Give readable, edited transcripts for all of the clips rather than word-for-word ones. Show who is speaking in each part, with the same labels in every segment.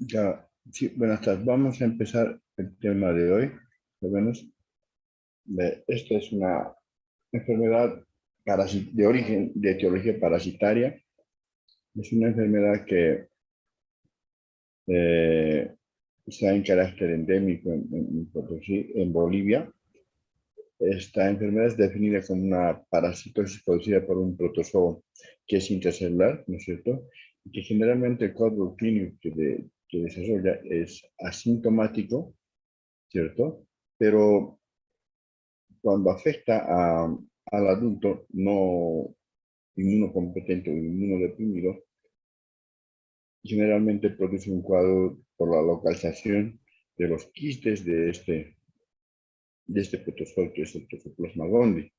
Speaker 1: Ya, sí, buenas tardes. Vamos a empezar el tema de hoy. Lo menos, esta es una enfermedad de origen de etiología parasitaria. Es una enfermedad que está en carácter endémico en Potosí, en Bolivia. Esta enfermedad es definida como una parasitosis producida por un protozoo que es intracelular, ¿no es cierto? Y que generalmente el cuadro clínico que desarrolla es asintomático, ¿cierto? Pero cuando afecta al adulto no inmunocompetente o inmunodeprimido, generalmente produce un cuadro por la localización de los quistes de este protozoo, que es el Toxoplasma gondii,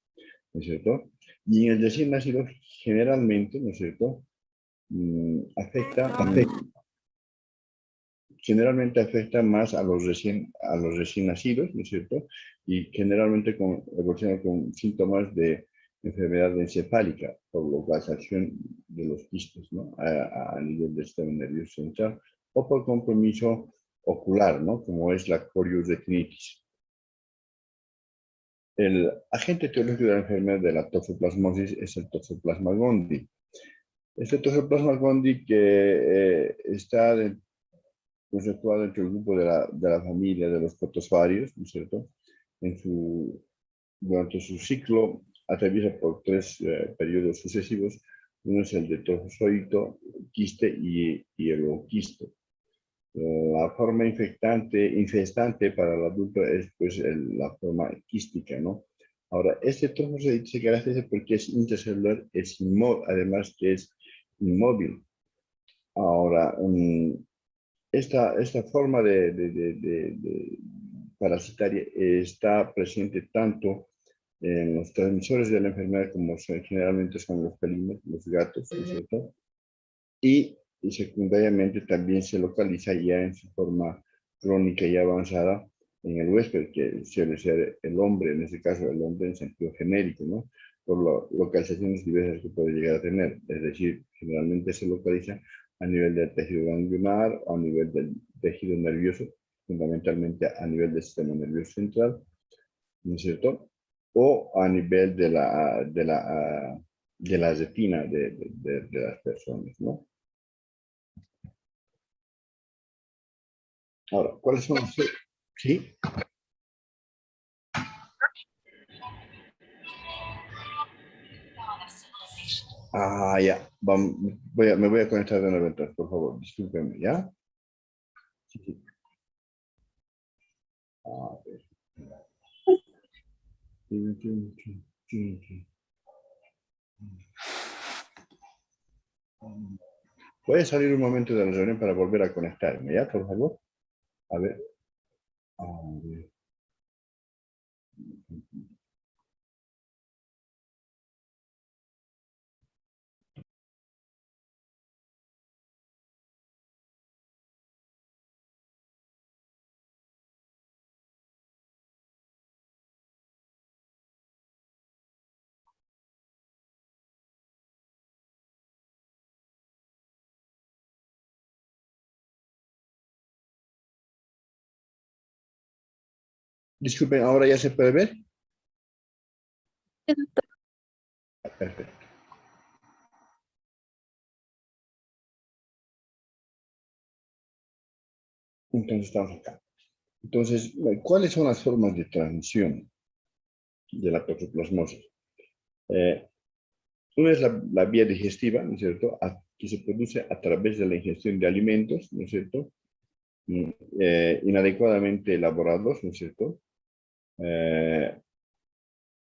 Speaker 1: ¿no es cierto? Y en el recién nacido, generalmente, ¿no es cierto? Generalmente afecta más a los recién nacidos, ¿no es cierto? Y generalmente evoluciona con síntomas de enfermedad encefálica por localización de los quistes, ¿no? A nivel del sistema nervioso central o por compromiso ocular, ¿no? Como es la coriodectinitis. El agente etiológico de la enfermedad de la toxoplasmosis es el Toxoplasma gondii. Este Toxoplasma gondii que está conceptuado dentro del grupo de la familia de los protozoarios, ¿no es cierto? Durante su ciclo atraviesa por tres periodos sucesivos. Uno es el de trofozoito, quiste y el ooquiste. La forma infestante para el adulto es pues la forma quística, ¿no? Ahora, este trofozoito se caracteriza porque es intracelular, además que es inmóvil. Ahora, esta forma de parasitaria está presente tanto en los transmisores de la enfermedad como generalmente son los felinos, los gatos, ¿no es cierto? Y secundariamente también se localiza ya en su forma crónica y avanzada en el huésped, que suele ser el hombre, en este caso el hombre en sentido genérico, ¿no? Por localizaciones diversas que puede llegar a tener. Es decir, generalmente se localiza a nivel del tejido ganglionar o a nivel del tejido nervioso, fundamentalmente a nivel del sistema nervioso central, ¿no es cierto? O a nivel de la retina de las personas, ¿no? Ahora, ¿cuáles son los... Sí. Ya. Me voy a conectar de nuevo entonces, por favor. Discúlpenme, ¿ya? Sí, sí. A ver. Voy a salir un momento de la reunión para volver a conectarme, ¿ya? Por favor. A ver. A ver. Disculpen, ¿ahora ya se puede ver? Perfecto. Entonces estamos acá. Entonces, ¿cuáles son las formas de transmisión de la toxoplasmosis? Eh, Una es la vía digestiva, ¿no es cierto? Que se produce a través de la ingestión de alimentos, ¿no es cierto? Mm, Inadecuadamente elaborados, ¿no es cierto? Eh,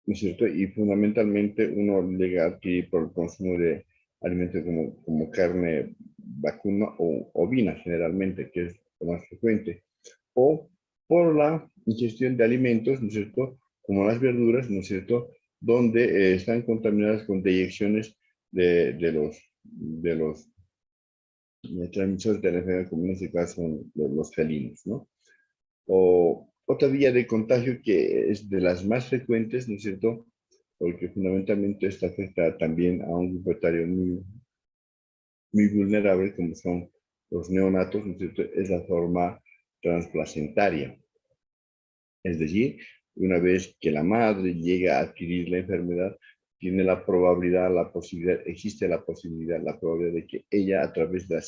Speaker 1: ¿No es cierto? Y fundamentalmente uno llega a adquirir por el consumo de alimentos como carne vacuna o ovina, generalmente, que es lo más frecuente. O por la ingestión de alimentos, ¿no es cierto? Como las verduras, ¿no es cierto? Donde están contaminadas con deyecciones de los transmisores de la enfermedad, como en este caso son los felinos, ¿no? O otra vía de contagio que es de las más frecuentes, ¿no es cierto? Porque fundamentalmente esta afecta también a un grupo etario muy, muy vulnerable, como son los neonatos, ¿no es cierto?, es la forma transplacentaria. Es decir, una vez que la madre llega a adquirir la enfermedad, tiene la probabilidad, la posibilidad, existe la posibilidad, la probabilidad de que ella a través de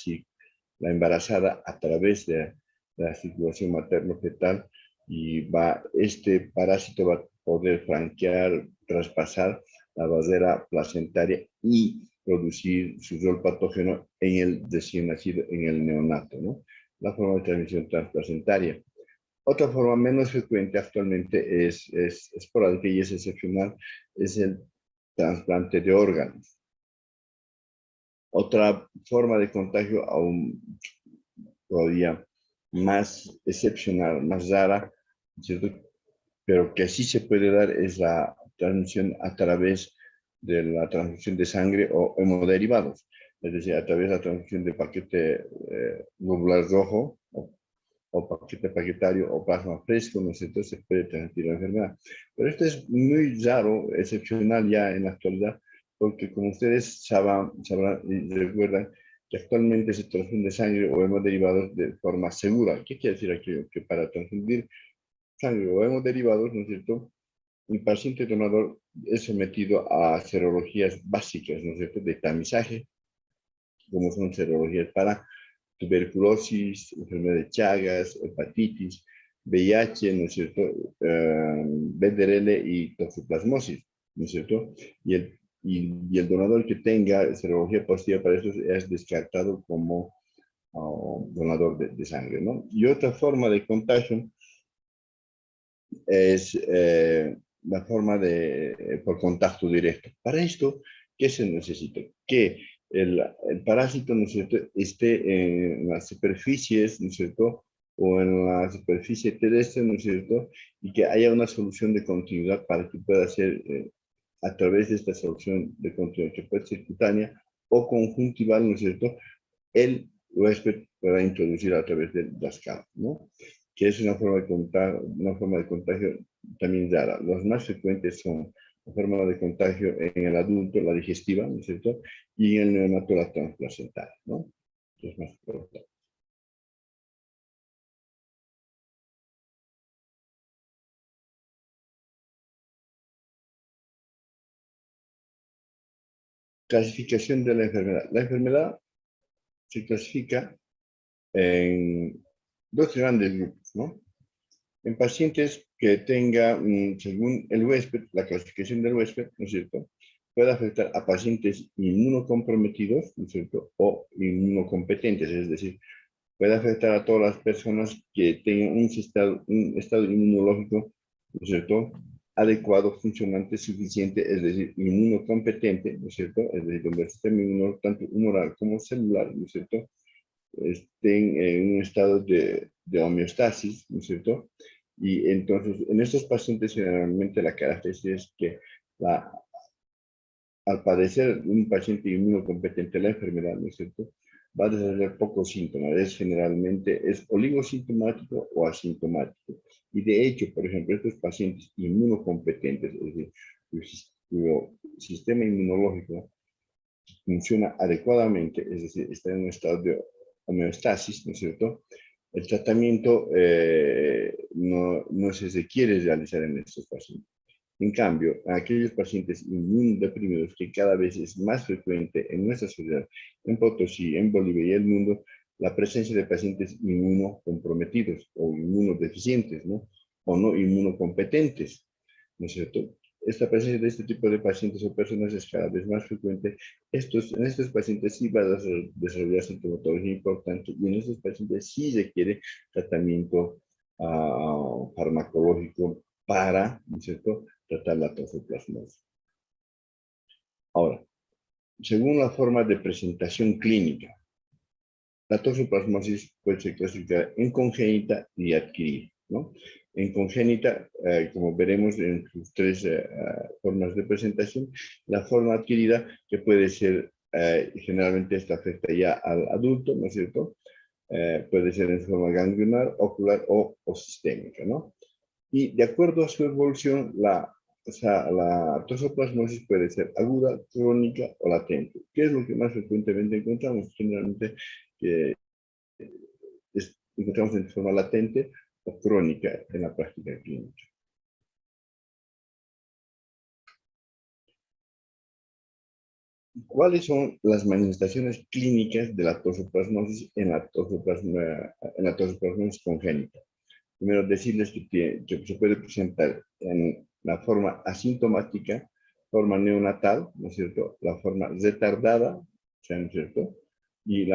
Speaker 1: la embarazada, a través de la circulación materno-fetal, y este parásito va a poder franquear, traspasar la barrera placentaria y producir su rol patógeno en el recién nacido, en el neonato, ¿no? La forma de transmisión transplacentaria. Otra forma menos frecuente actualmente es esporádica y es excepcional, es el trasplante de órganos. Otra forma de contagio aún todavía más excepcional, más rara, ¿cierto?, pero que sí se puede dar, es la transmisión a través de la transfusión de sangre o hemoderivados, es decir, a través de la transfusión de paquete globular rojo o paquete plaquetario o plasma fresco, ¿no es cierto?, se puede transmitir la enfermedad. Pero esto es muy raro, excepcional ya en la actualidad, porque como ustedes sabrán y recuerdan, que actualmente se transfunde sangre o hemoderivados de forma segura. ¿Qué quiere decir aquí? Que para transfundir sangre o hemoderivados, ¿no es cierto?, el paciente donador es sometido a serologías básicas, ¿no es cierto?, de tamizaje, como son serologías para tuberculosis, enfermedad de Chagas, hepatitis, VIH, ¿no es cierto?, VDRL y toxoplasmosis, ¿no es cierto? Y el donador que tenga serología positiva para eso es descartado como donador de sangre, ¿no? Y otra forma de contagio es la forma por contacto directo. Para esto, ¿qué se necesita? Que el parásito, ¿no es cierto?, esté en las superficies, ¿no es cierto?, o en la superficie terrestre, ¿no es cierto?, y que haya una solución de continuidad para que pueda ser, a través de esta solución de continuidad, que puede ser cutánea o conjuntival, ¿no es cierto?, el huésped pueda introducir a través de las capas, ¿no?, que es una forma de contagio también rara. Los más frecuentes son la forma de contagio en el adulto, la digestiva, ¿no es cierto?, y en el neonato la transplacentaria, ¿no? Es más importante. Clasificación de la enfermedad. La enfermedad se clasifica en dos grandes grupos, ¿no? En pacientes que tengan, según el huésped, la clasificación del huésped, ¿no es cierto?, puede afectar a pacientes inmunocomprometidos, ¿no es cierto?, o inmunocompetentes, es decir, puede afectar a todas las personas que tengan un estado inmunológico, ¿no es cierto?, adecuado, funcionante, suficiente, es decir, inmunocompetente, ¿no es cierto?, es decir, donde el sistema inmunológico, tanto humoral como celular, ¿no es cierto?, estén en un estado de homeostasis, ¿no es cierto? Y entonces, en estos pacientes, generalmente la característica es que al padecer un paciente inmunocompetente la enfermedad, ¿no es cierto?, va a desarrollar pocos síntomas, generalmente es oligosintomático o asintomático. Y de hecho, por ejemplo, estos pacientes inmunocompetentes, es decir, cuyo sistema inmunológico funciona adecuadamente, es decir, está en un estado de homeostasis, ¿no es cierto?, el tratamiento no se requiere realizar en estos pacientes. En cambio, a aquellos pacientes inmunodeprimidos, que cada vez es más frecuente en nuestra sociedad, en Potosí, en Bolivia y el mundo, la presencia de pacientes inmunocomprometidos o inmunodeficientes, ¿no?, o no inmunocompetentes, ¿no es cierto? Esta presencia de este tipo de pacientes o personas es cada vez más frecuente. En estos pacientes sí va a desarrollar sintomatología importante y en estos pacientes sí requiere tratamiento farmacológico para, ¿no es cierto?, tratar la toxoplasmosis. Ahora, según la forma de presentación clínica, la toxoplasmosis puede ser clasificada en congénita y adquirida, ¿no? En congénita, como veremos en sus tres formas de presentación, la forma adquirida, que puede ser, generalmente esta afecta ya al adulto, ¿no es cierto?, puede ser en forma ganglionar, ocular o sistémica, ¿no? Y de acuerdo a su evolución, la toxoplasmosis puede ser aguda, crónica o latente. ¿Qué es lo que más frecuentemente encontramos? Generalmente encontramos en forma latente o crónica en la práctica clínica. ¿Cuáles son las manifestaciones clínicas de la toxoplasmosis en la toxoplasmosis congénita? Primero, decirles que se puede presentar en la forma asintomática, forma neonatal, ¿no es cierto? La forma retardada, ¿no es cierto? Y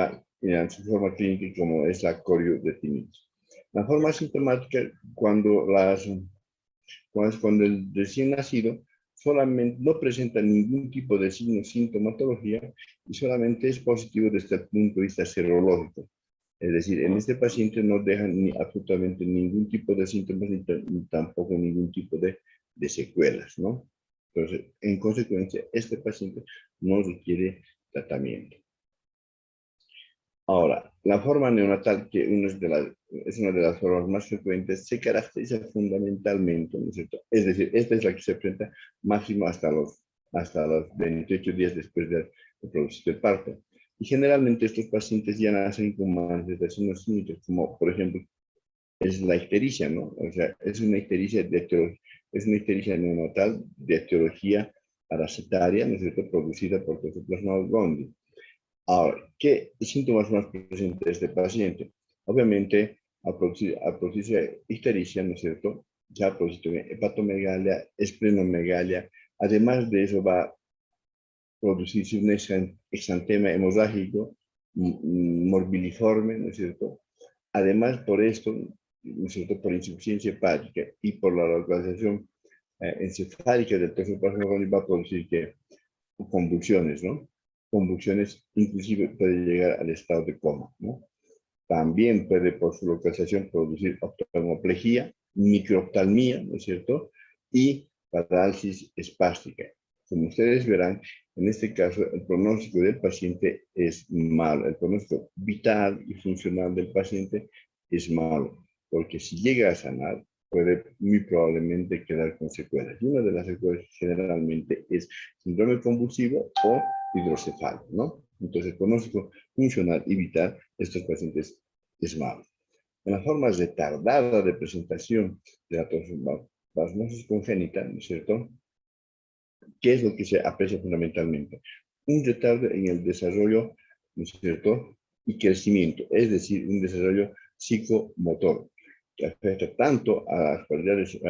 Speaker 1: su forma clínica como es la coriodectinitis. La forma asintomática, cuando el recién nacido solamente no presenta ningún tipo de signo sintomatología y solamente es positivo desde el punto de vista serológico. Es decir, en este paciente no dejan absolutamente ningún tipo de síntomas ni tampoco ningún tipo de secuelas, ¿no? Entonces, en consecuencia, este paciente no requiere tratamiento. Ahora, la forma neonatal, que es una de las formas más frecuentes, se caracteriza fundamentalmente, ¿no es cierto? Es decir, esta es la que se presenta máximo hasta los 28 días después de producirse el parto. Y generalmente estos pacientes ya nacen con manifestaciones clínicas, como por ejemplo es la ictericia, ¿no? O sea, es una ictericia neonatal de etiología parasitaria, ¿no es cierto?, producida por Toxoplasma gondii. Ahora, ¿qué síntomas más presenta este paciente? Obviamente, al producirse ictericia, ¿no es cierto?, ya produce hepatomegalia, esplenomegalia. Además de eso, va a producirse un exantema hemorrágico morbiliforme, ¿no es cierto? Además, por esto, ¿no es cierto?, por insuficiencia hepática y por la localización encefálica del toxoplasma gondii va a producir convulsiones, ¿no? Convulsiones, inclusive puede llegar al estado de coma, ¿no? También puede, por su localización, producir oftalmoplegia, microoftalmía, ¿no es cierto? Y parálisis espástica. Como ustedes verán, en este caso, el pronóstico del paciente es malo. El pronóstico vital y funcional del paciente es malo, porque si llega a sanar, puede muy probablemente quedar con secuelas. Y una de las secuelas generalmente es síndrome convulsivo o hidrocefalia, ¿no? Entonces, el pronóstico funcional y vital de estos pacientes es malo. En la forma retardada de presentación de la toxoplasmosis congénita, ¿no es cierto?, ¿qué es lo que se aprecia fundamentalmente? Un retardo en el desarrollo, ¿no es cierto?, y crecimiento, es decir, un desarrollo psicomotor, que afecta tanto a las cualidades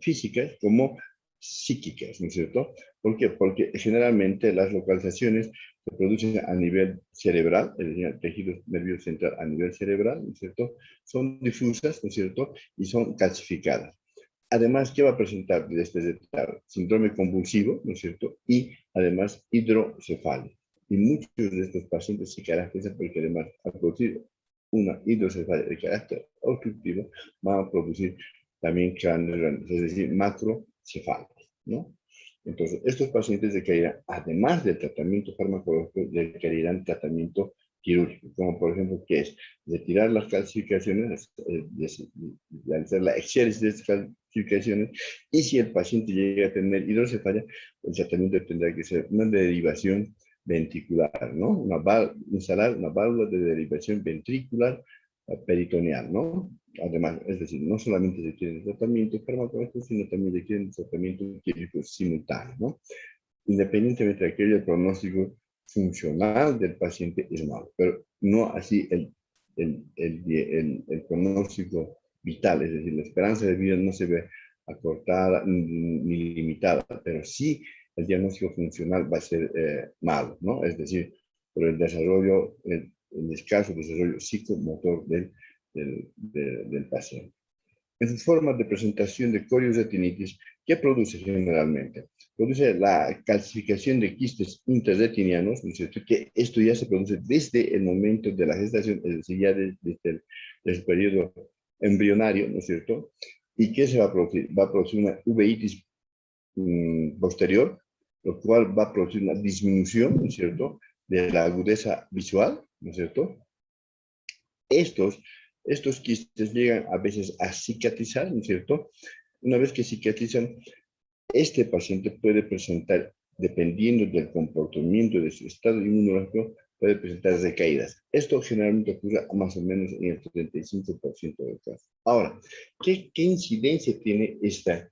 Speaker 1: físicas como psíquicas, ¿no es cierto? ¿Por qué? Porque generalmente las localizaciones se producen a nivel cerebral, es decir, el tejido nervioso central a nivel cerebral, ¿no es cierto? Son difusas, ¿no es cierto? Y son calcificadas. Además, ¿qué va a presentar de este retardo? Síndrome convulsivo, ¿no es cierto? Y además hidrocefalia. Y muchos de estos pacientes se caracterizan porque además al producir una hidrocefalia de carácter obstructivo van a producir también cráneos, es decir, macrocefalias, ¿no? Entonces, estos pacientes requerirán, además del tratamiento farmacológico, requerirán tratamiento quirúrgico, como por ejemplo, ¿qué es? Retirar las calcificaciones, realizar la exéresis de estas calcificaciones, y si el paciente llega a tener hidrocefalia, el tratamiento tendrá que ser una derivación ventricular, ¿no? Instalar una válvula de derivación ventricular peritoneal, ¿no? Además, es decir, no solamente requieren tratamiento farmacológico, sino también requieren tratamiento quirúrgico simultáneo, ¿no? Independientemente de aquello, el pronóstico funcional del paciente es malo, pero no así el pronóstico vital, es decir, la esperanza de vida no se ve acortada ni limitada, pero sí el diagnóstico funcional va a ser malo, ¿no? Es decir, por el desarrollo, el escaso desarrollo psicomotor del paciente. En sus formas de presentación de coriodectinitis, ¿qué produce generalmente? Produce la calcificación de quistes intraretinianos, ¿no es cierto?, que esto ya se produce desde el momento de la gestación, es decir, ya desde el periodo embrionario, ¿no es cierto? ¿Y qué se va a producir? Va a producir una uveitis posterior, lo cual va a producir una disminución, ¿no es cierto?, de la agudeza visual, ¿no es cierto? Estos quistes llegan a veces a cicatrizar, ¿no es cierto? Una vez que cicatrizan, este paciente puede presentar, dependiendo del comportamiento de su estado inmunológico, puede presentar recaídas. Esto generalmente ocurre más o menos en el 35% del caso. Ahora, ¿qué incidencia tiene estas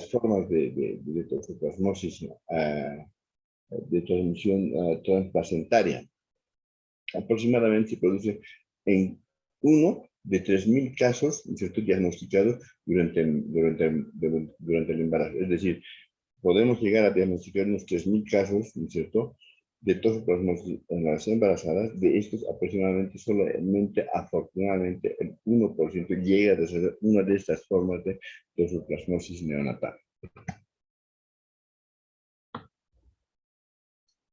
Speaker 1: formas de toxoplasmosis de transmisión transplacentaria? Aproximadamente se produce en 1 de 3.000 casos, ¿no es cierto?, diagnosticados durante el embarazo. Es decir, podemos llegar a diagnosticar unos 3.000 casos, ¿no es cierto?, de toxoplasmosis en las embarazadas. De estos, aproximadamente, solamente, afortunadamente, el 1% llega a desarrollar una de estas formas de toxoplasmosis neonatal.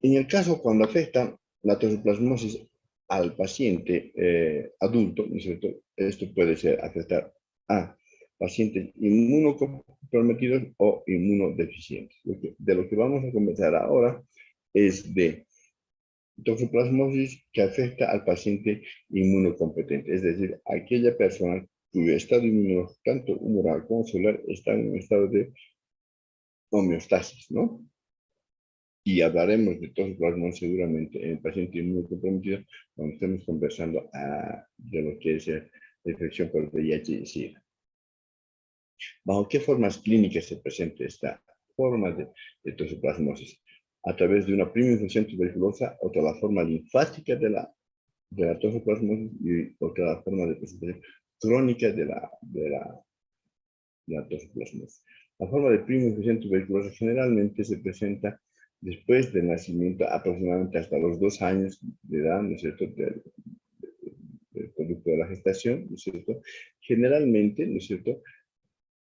Speaker 1: En el caso cuando afecta la toxoplasmosis al paciente adulto, ¿no es cierto?, esto puede afectar a pacientes inmunocomprometidos o inmunodeficientes. De lo que vamos a conversar ahora es de toxoplasmosis que afecta al paciente inmunocompetente, es decir, aquella persona cuyo estado inmunológico, tanto humoral como celular, está en un estado de homeostasis, ¿no? Y hablaremos de toxoplasmosis seguramente en el paciente inmunocomprometido cuando estemos conversando de lo que es la infección por VIH y SIDA. ¿Bajo qué formas clínicas se presenta esta forma de toxoplasmosis? A través de una primera infección tuberculosa, otra la forma linfática de la toxoplasmosis y otra la forma de presentación crónica de la toxoplasmosis. La forma de primera infección tuberculosa generalmente se presenta después del nacimiento, aproximadamente hasta los 2 años de edad, ¿no es cierto?, del producto de la gestación, ¿no es cierto? Generalmente, ¿no es cierto?,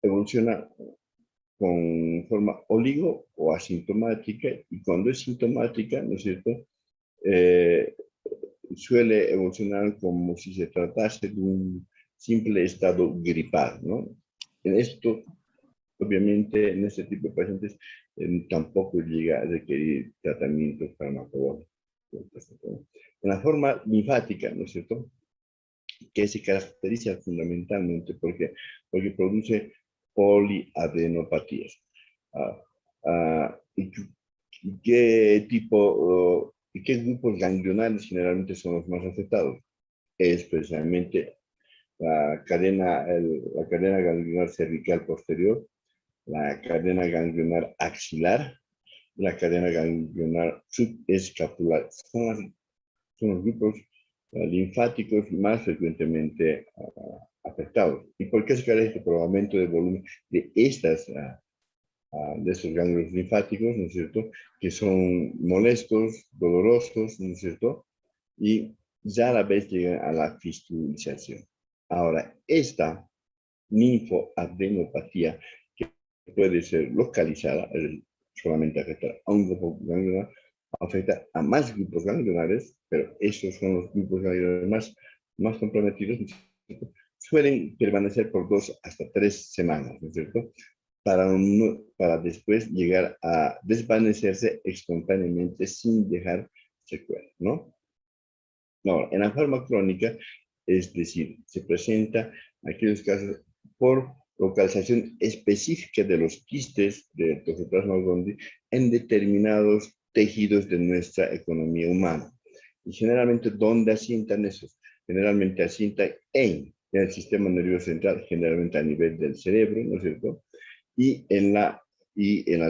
Speaker 1: evoluciona con forma oligo o asintomática, y cuando es sintomática, ¿no es cierto?, suele evolucionar como si se tratase de un simple estado gripal, ¿no? En esto, obviamente, en este tipo de pacientes tampoco llega a requerir tratamientos farmacológicos. En la forma linfática, ¿no es cierto?, que se caracteriza fundamentalmente porque produce poliadenopatías. ¿Y qué tipo y qué grupos ganglionales generalmente son los más afectados? Es precisamente la cadena ganglionar cervical posterior, la cadena ganglionar axilar, la cadena ganglionar subescapular. Son los grupos linfáticos más frecuentemente afectados. ¿Y por qué se caracteriza por el aumento del volumen de de estos ganglios linfáticos, ¿no es cierto?, que son molestos, dolorosos, ¿no es cierto?, y ya a la vez llegan a la fistulización. Ahora, esta linfoadenopatía, que puede ser localizada, solamente afecta a un grupo ganglionar, afecta a más grupos ganglionares, pero esos son los grupos ganglionares más comprometidos, ¿no es cierto?, suelen permanecer por 2 hasta 3 semanas, ¿no es cierto?, para después llegar a desvanecerse espontáneamente sin dejar secuelas, ¿no? No, en la forma crónica, es decir, se presenta aquellos casos por localización específica de los quistes de Toxoplasma gondii en determinados tejidos de nuestra economía humana. Y generalmente, ¿dónde asientan esos? Generalmente asientan en el sistema nervioso central, generalmente a nivel del cerebro, ¿no es cierto?, y en la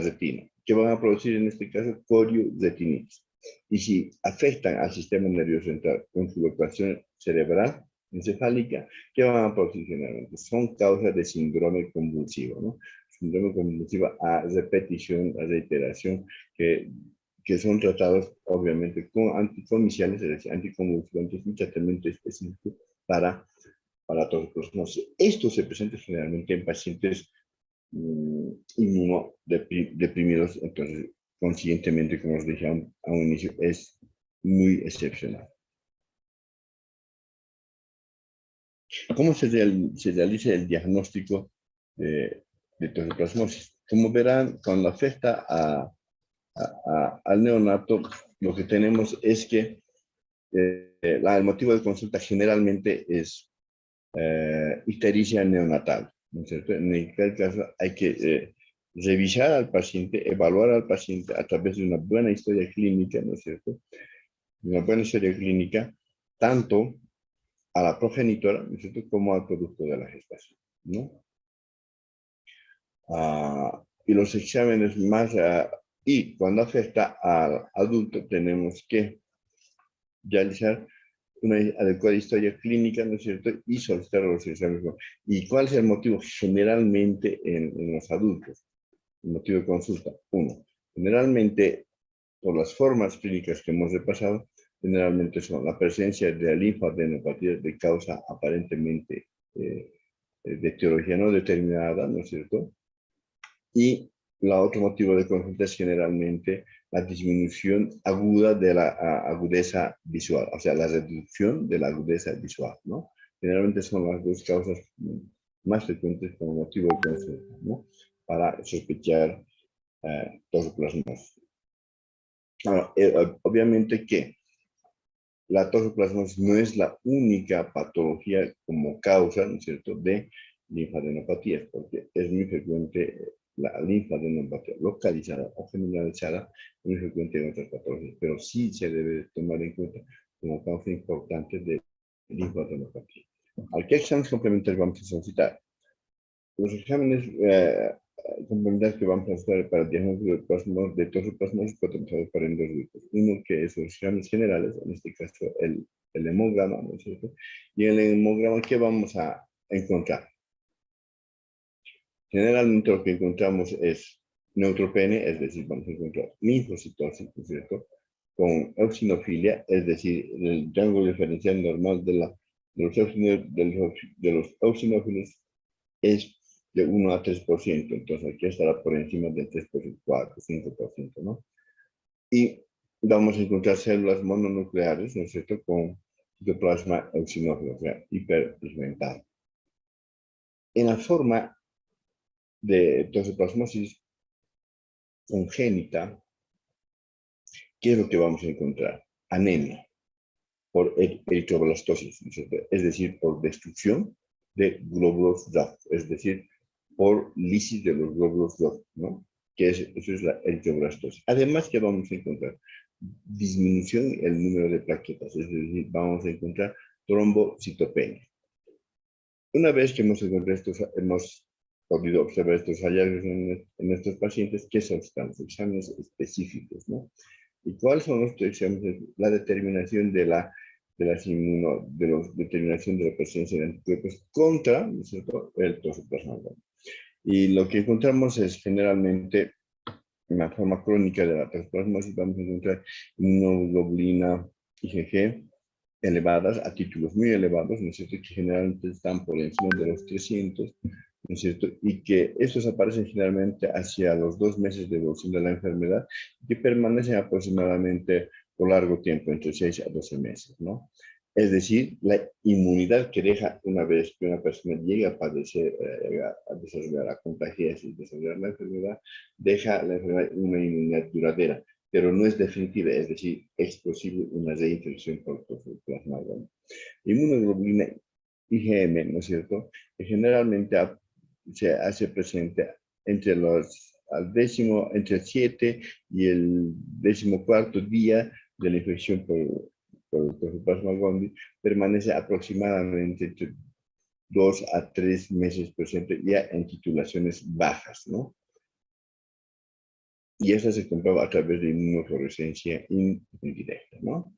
Speaker 1: retina, que van a producir en este caso corioretinitis. Y si afectan al sistema nervioso central con su locación cerebral encefálica, ¿qué van a producir generalmente? Son causas de síndrome convulsivo, ¿no? Síndrome convulsivo a repetición, a reiteración, que son tratados obviamente con anticonvulsivantes, es decir, anticonvulsivantes, un tratamiento específico para toxoplasmosis. Esto se presenta generalmente en pacientes inmunodeprimidos, entonces, conscientemente, como os dije a un inicio, es muy excepcional. ¿Cómo se realiza el diagnóstico de toxoplasmosis? Como verán, cuando afecta al neonato, lo que tenemos es que el motivo de consulta generalmente es ictericia neonatal, ¿no es cierto? En el caso hay que revisar al paciente, evaluar al paciente a través de una buena historia clínica, ¿no es cierto?, una buena historia clínica, tanto a la progenitora, ¿no es cierto?, como al producto de la gestación, ¿no? Y los exámenes más, y cuando afecta al adulto, tenemos que realizar una adecuada historia clínica, ¿no es cierto?, y solicitar los exámenes. ¿Y cuál es el motivo generalmente en los adultos? El motivo de consulta. Uno, generalmente, por las formas clínicas que hemos repasado, generalmente son la presencia de linfadenopatía de causa aparentemente de etiología no determinada, ¿no es cierto? Y el otro motivo de consulta es generalmente la disminución aguda de la agudeza visual, o sea, la reducción de la agudeza visual, ¿no? Generalmente son las dos causas más frecuentes como motivo de consulta, ¿no? Para sospechar toxoplasmosis. Ahora, obviamente que la toxoplasmosis no es la única patología como causa, ¿no es cierto?, de linfadenopatías, porque es muy frecuente la linfadenopatía localizada o generalizada, muy frecuente en otras patologías, pero sí se debe tomar en cuenta como causa importante de linfadenopatía. ¿A qué exámenes complementarios vamos a solicitar? Los exámenes complementarios que vamos a hacer para el diagnóstico de toxoplasmosis podemos agrupar en dos grupos. Uno que es los exámenes generales, en este caso el hemograma, ¿no es cierto? Y en el hemograma, ¿qué vamos a encontrar? Generalmente lo que encontramos es neutropenia, es decir, vamos a encontrar linfocitosis, ¿no es cierto?, con eosinofilia, es decir, el triángulo diferencial normal de los eosinófilos es de 1 a 3%, entonces aquí estará por encima del 3%, 4, 5%, ¿no? Y vamos a encontrar células mononucleares, ¿no es cierto?, con citoplasma eosinófilo, o sea, hiperpigmentado. En la forma de toxoplasmosis congénita, ¿qué es lo que vamos a encontrar? Anemia por eritroblastosis, ¿no es cierto?, es decir, por destrucción de glóbulos rojos, es decir, por lisis de los glóbulos rojos, ¿no? Eso es la eritroblastosis. Además que vamos a encontrar disminución en el número de plaquetas, es decir, vamos a encontrar trombocitopenia. Una vez que hemos podido observar estos hallazgos en estos pacientes, ¿qué son los exámenes específicos, ¿no? ¿Y cuáles son los exámenes? La determinación de la determinación de la presencia de anticuerpos contra, ¿no es cierto?, el toxoplasma. Y lo que encontramos es generalmente en la forma crónica de la toxoplasmosis, vamos a encontrar inmunoglobulina IgG elevadas, a títulos muy elevados, ¿no es cierto?, que generalmente están por encima de los 300, ¿no es cierto?, y que estos aparecen generalmente hacia los 2 meses de evolución de la enfermedad, que permanecen aproximadamente por largo tiempo, entre 6 a 12 meses, ¿no? Es decir, la inmunidad que deja una vez que una persona llega a padecer, a desarrollar, a contagiarse y desarrollar la enfermedad, deja la enfermedad una inmunidad duradera, pero no es definitiva, es decir, es posible una reinfección por toxoplasma. Inmunoglobulina IgM, ¿no es cierto?, que generalmente se hace presente entre entre el 7 y el 14º día de la infección por el toxoplasma gondii, permanece aproximadamente entre 2 a 3 meses presente ya en titulaciones bajas, ¿no? Y eso se comprueba a través de inmunofluorescencia indirecta, ¿no?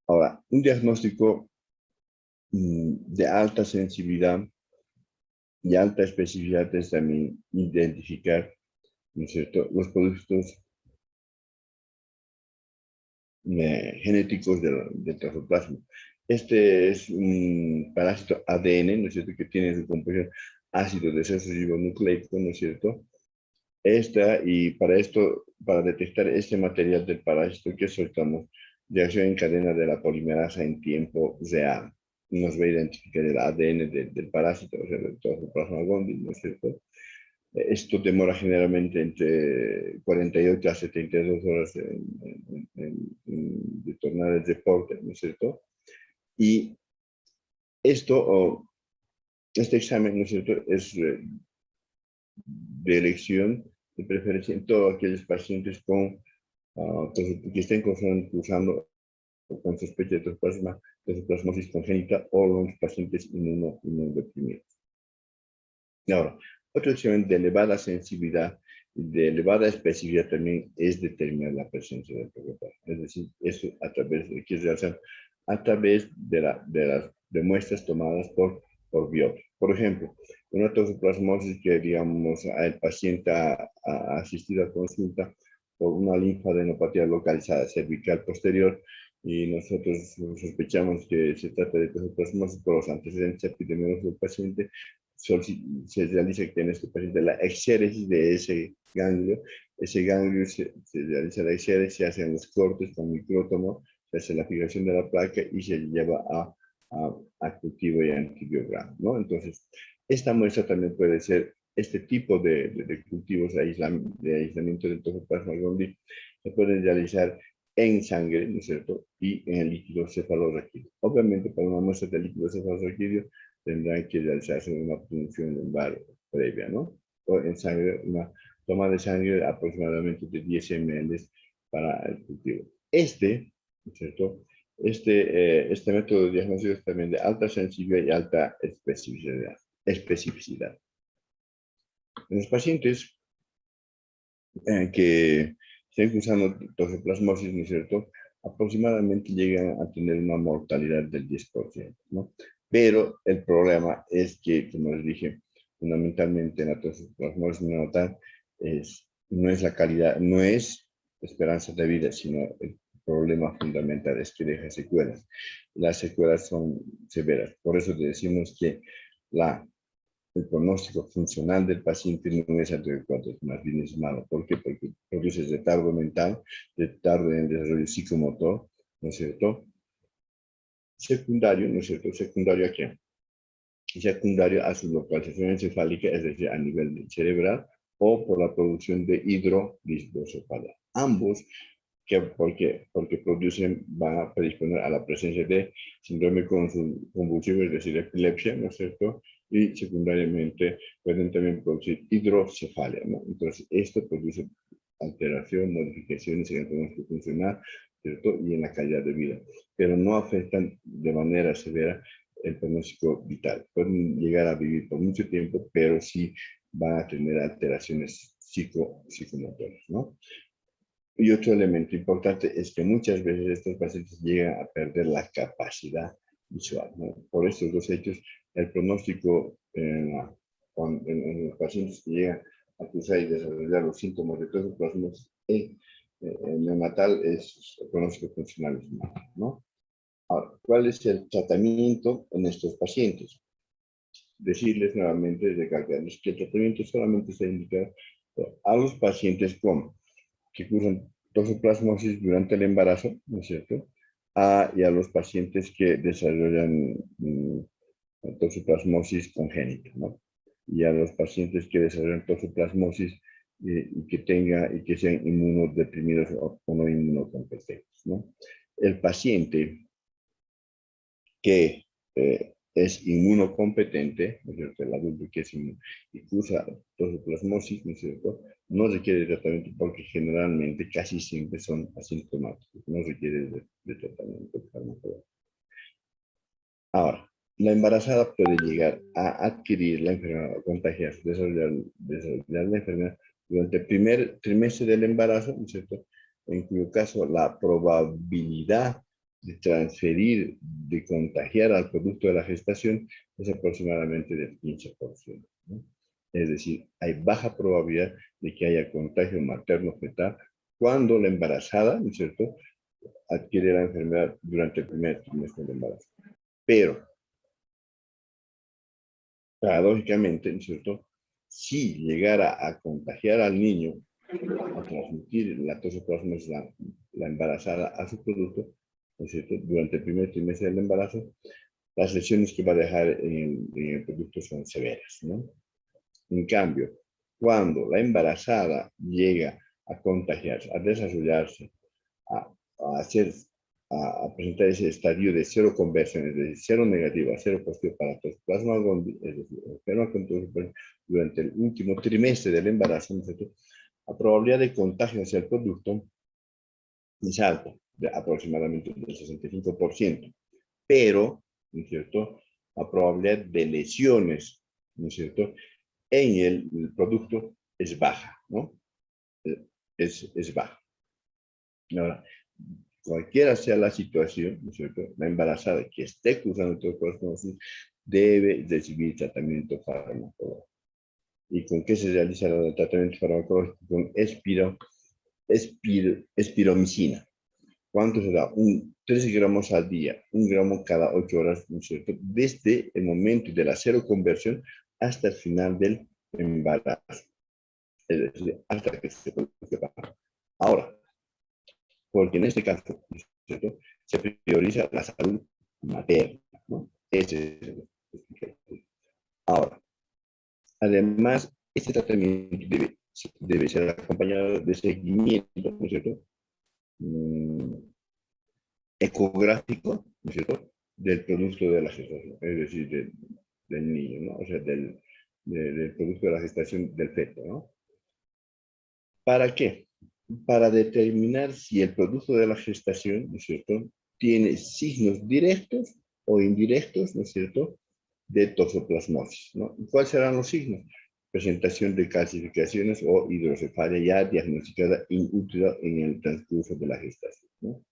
Speaker 1: Ahora, un diagnóstico de alta sensibilidad y alta especificidad es también identificar, ¿no es cierto?, los productos genéticos del toxoplasma. Este es un parásito ADN, ¿no es cierto?, que tiene su composición ácido desoxirribonucleico, ¿no es cierto? Y para esto, para detectar este material del parásito que soltamos, reacción en cadena de la polimerasa en tiempo real. Nos va a identificar el ADN del parásito, o sea, del toxoplasma gondii, ¿no es cierto? Esto demora generalmente entre 48 a 72 horas en retornar el reporte, ¿no es cierto? Y este examen, ¿no es cierto?, es de elección de preferencia en todos aquellos pacientes con entonces, que estén cursando con sospecha de toxoplasmosis congénita o los pacientes inmunodeprimidos. Ahora, otro examen de elevada sensibilidad y de elevada especificidad también es determinar la presencia del toxoplasma. Es decir, eso a través de muestras tomadas por biopsia. Por ejemplo, una toxoplasmosis que, digamos, el paciente ha asistido a consulta por una linfadenopatía localizada cervical posterior y nosotros sospechamos que se trata de toxoplasmosis por los antecedentes epidemiológicos del paciente. Se realiza en este paciente la exéresis de ese ganglio se realiza la exéresis, se hacen los cortes con micrótomo, se hace la fijación de la placa y se lleva a cultivo y antibiograma, ¿no? Entonces, esta muestra también puede ser este tipo de cultivos de aislamiento del toxoplasma gondii, se pueden realizar en sangre, ¿no es cierto? Y en el líquido cefalorraquídeo. Obviamente, para una muestra de líquido cefalorraquídeo tendrán que realizarse una punción lumbar previa, ¿no? O en sangre, una toma de sangre aproximadamente de 10 ml para el cultivo. ¿No es cierto? Este método de diagnóstico es también de alta sensibilidad y alta especificidad. En los pacientes que estén cursando toxoplasmosis, ¿no es cierto?, aproximadamente llegan a tener una mortalidad del 10%, ¿no? Pero el problema es que, como les dije, fundamentalmente en la toxoplasmosis neonatal no es la calidad, no es esperanza de vida, sino el problema fundamental es que deja secuelas. Las secuelas son severas. Por eso decimos que el pronóstico funcional del paciente no es adecuado, más bien es malo. ¿Por qué? Porque produce retardo mental, retardo en el desarrollo psicomotor, ¿no es cierto? Secundario, ¿no es cierto? ¿Secundario a qué? Secundario a su localización encefálica, es decir, a nivel cerebral, o por la producción de hidrolisdosopala. Ambos, porque producen, van a predisponer a la presencia de síndrome convulsivo, es decir, epilepsia, ¿no es cierto? Y secundariamente pueden también producir hidrocefalia, ¿no? Entonces, esto produce alteración, modificaciones en el pronóstico funcional, ¿cierto? Y en la calidad de vida, pero no afectan de manera severa el pronóstico vital. Pueden llegar a vivir por mucho tiempo, pero sí van a tener alteraciones psicomotoras, ¿no? Y otro elemento importante es que muchas veces estos pacientes llegan a perder la capacidad visual, ¿no? Por estos dos hechos, el pronóstico en los pacientes que llegan a cursar y desarrollar los síntomas de toxoplasmosis neonatal, el pronóstico funcional es malo, ¿no? Ahora, ¿cuál es el tratamiento en estos pacientes? Decirles nuevamente, recalcarles que el tratamiento solamente se indica a los pacientes que cursan toxoplasmosis durante el embarazo, ¿no es cierto? Y a los pacientes que desarrollan toxoplasmosis congénita, ¿no? Y a los pacientes que desarrollan toxoplasmosis y que sean inmunodeprimidos o no inmunocompetentes, ¿no? El paciente que es inmunocompetente, ¿no es cierto? El adulto que es y cursa toxoplasmosis, ¿no es cierto?, no requiere de tratamiento porque generalmente casi siempre son asintomáticos, no requiere de tratamiento farmacológico. Ahora, la embarazada puede llegar a adquirir la enfermedad o contagiarse, desarrollar la enfermedad durante el primer trimestre del embarazo, ¿no es cierto?, en cuyo caso la probabilidad de transferir, de contagiar al producto de la gestación es aproximadamente del 15%, ¿no? Es decir, hay baja probabilidad de que haya contagio materno-fetal cuando la embarazada, ¿no es cierto?, adquiere la enfermedad durante el primer trimestre del embarazo. Pero, paradójicamente, ¿no es cierto?, si llegara a contagiar al niño, a transmitir la toxoplasmosis, la embarazada a su producto, ¿no es cierto?, durante el primer trimestre del embarazo, las lesiones que va a dejar en el producto son severas, ¿no? En cambio, cuando la embarazada llega a contagiarse, a desarrollarse, a presentar ese estadio de cero conversión, es decir, cero negativa, cero positivo para toxoplasma gondii, es decir, enferma con toxoplasma durante el último trimestre del embarazo, ¿no es cierto?, la probabilidad de contagio hacia el producto es alta, de aproximadamente del 65%, pero, ¿no es cierto?, la probabilidad de lesiones, ¿no es cierto?, en el producto es baja, ¿no? Es baja. Ahora, cualquiera sea la situación, ¿no es cierto?, la embarazada que esté cursando toxoplasmosis debe recibir tratamiento farmacológico. ¿Y con qué se realiza el tratamiento farmacológico? Con espiromicina. ¿Cuánto se da? 3 gramos al día, 1 gramo cada 8 horas, ¿no es cierto?, desde el momento de la seroconversión hasta el final del embarazo. Es decir, hasta que se produzca baja. Ahora, porque en este caso, ¿no es cierto?, se prioriza la salud materna, ¿no? Ese es el objetivo. Ahora, además, este tratamiento debe ser acompañado de seguimiento, ¿no es cierto?, ecográfico, ¿no es cierto?, del producto de la gestación, es decir, del niño, ¿no? O sea, del producto de la gestación del feto, ¿no? ¿Para qué? Para determinar si el producto de la gestación, ¿no es cierto?, tiene signos directos o indirectos, ¿no es cierto?, de toxoplasmosis, ¿no? ¿Cuáles serán los signos? Presentación de calcificaciones o hidrocefalia ya diagnosticada in útero en el transcurso de la gestación, ¿no?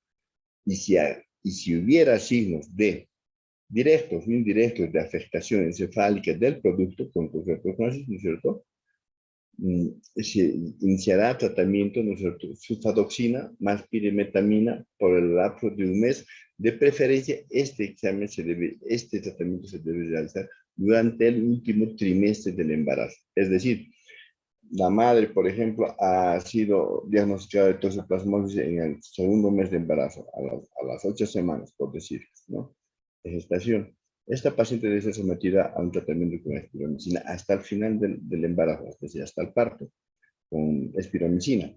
Speaker 1: Y si hubiera signos de directos o indirectos de afectación encefálica del producto con toxoplasmosis, ¿no es cierto?, se iniciará tratamiento, ¿no es cierto?, sulfadoxina más pirimetamina por el lapso de un mes. De preferencia, este tratamiento se debe realizar durante el último trimestre del embarazo. Es decir, la madre, por ejemplo, ha sido diagnosticada de toxoplasmosis en el segundo mes de embarazo, a las 8 semanas, por decir, ¿no?, de gestación. Esta paciente debe ser sometida a un tratamiento con espiromicina hasta el final del embarazo, es decir, hasta el parto, con espiromicina.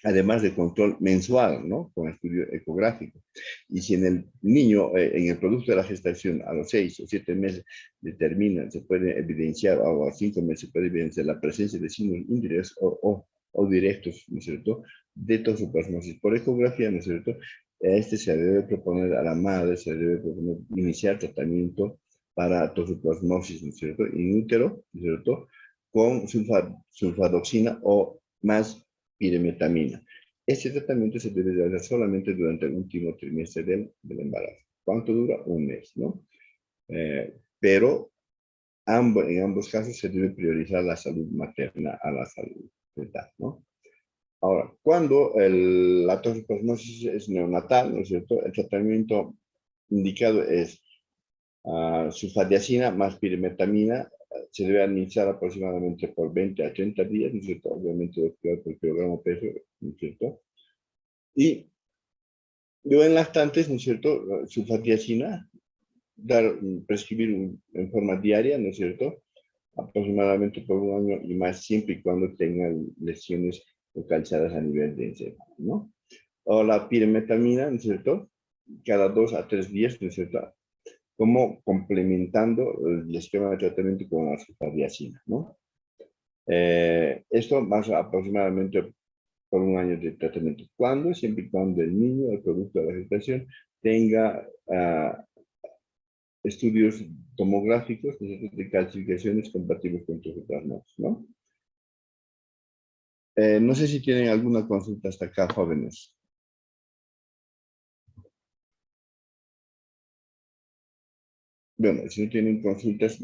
Speaker 1: Además de control mensual, ¿no?, con estudio ecográfico. Y si en el niño, en el producto de la gestación, a los 6 o 7 meses se puede evidenciar, o a 5 meses se puede evidenciar la presencia de signos indirectos o directos, ¿no es cierto?, de toxoplasmosis por ecografía, ¿no es cierto?, se debe proponer a la madre, se debe proponer iniciar tratamiento para toxoplasmosis, ¿no es cierto?, in útero, ¿no es cierto?, con sulfadoxina o más pirimetamina. Este tratamiento se debe realizar solamente durante el último trimestre del embarazo. ¿Cuánto dura? Un mes, ¿no? Pero en ambos casos se debe priorizar la salud materna a la salud fetal, ¿no? Ahora, cuando la toxoplasmosis es neonatal, ¿no es cierto?, el tratamiento indicado es sulfadiazina más pirimetamina. Se debe administrar aproximadamente por 20 a 30 días, ¿no es cierto?, obviamente 2 kilogramos por kilogramo peso, ¿no es cierto? Y luego en lactantes, ¿no es cierto?, sulfadiazina, prescribir en forma diaria, ¿no es cierto?, aproximadamente por 1 año y más, siempre y cuando tengan lesiones localizadas a nivel de encéfalo, ¿no? O la pirimetamina, ¿no es cierto?, cada 2 a 3 días, ¿no es cierto?, como complementando el esquema de tratamiento con la sulfadiazina, ¿no? Esto más aproximadamente por 1 año de tratamiento. ¿Cuándo? Siempre y cuando el niño, el producto de la gestación, tenga estudios tomográficos de calcificaciones compatibles con toxoplasmosis, ¿no? No sé si tienen alguna consulta hasta acá, jóvenes. Bueno, si no tienen consultas,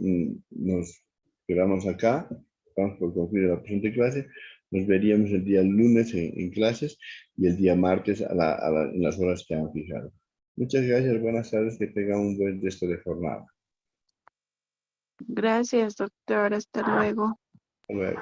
Speaker 1: nos quedamos acá. Vamos por concluir la presente clase. Nos veríamos el día lunes en clases y el día martes en las horas que han fijado. Muchas gracias, buenas tardes, que tengan un buen resto de jornada.
Speaker 2: Gracias, doctor. Hasta luego.
Speaker 1: Hasta luego.